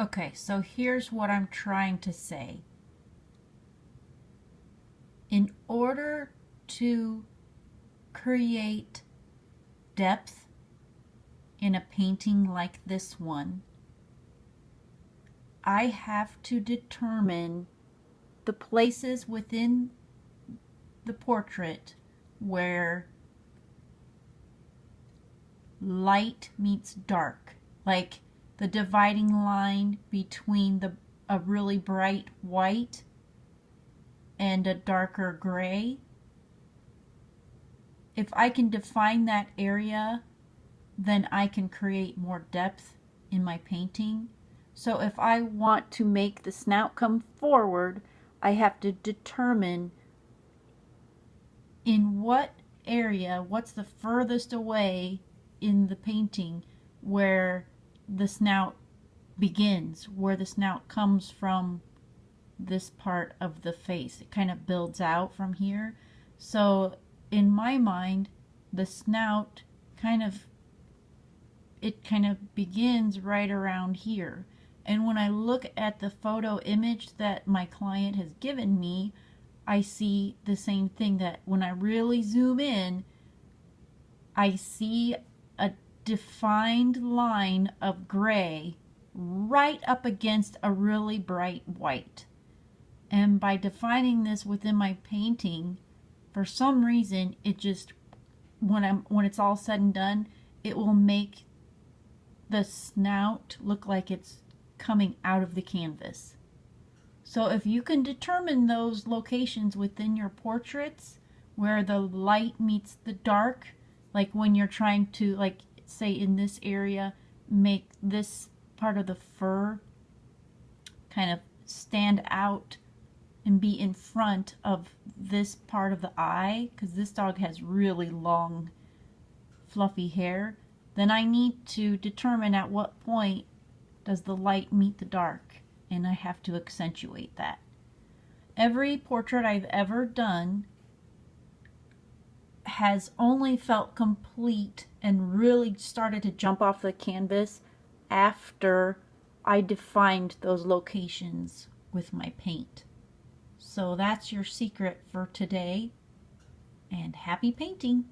Okay, so here's what I'm trying to say. In order to create depth in a painting like this one, I have to determine the places within the portrait where light meets dark, like the dividing line between a really bright white and a darker gray. If I can define that area, then I can create more depth in my painting. So if I want to make the snout come forward, I have to determine in what area, what's the furthest away in the painting where the snout begins, where the snout comes from this part of the face. It kind of builds out from here. So in my mind, the snout kind of begins right around here. And when I look at the photo image that my client has given me, I see the same thing, that when I really zoom in, I see a defined line of gray right up against a really bright white. And by defining this within my painting, for some reason, it just, when it's all said and done, it will make the snout look like it's coming out of the canvas. So if you can determine those locations within your portraits where the light meets the dark, like when you're trying to, like, say in this area, make this part of the fur kind of stand out and be in front of this part of the eye, because this dog has really long fluffy hair, then I need to determine at what point does the light meet the dark, and I have to accentuate that. Every portrait I've ever done has only felt complete and really started to jump off the canvas after I defined those locations with my paint. So that's your secret for today, and happy painting!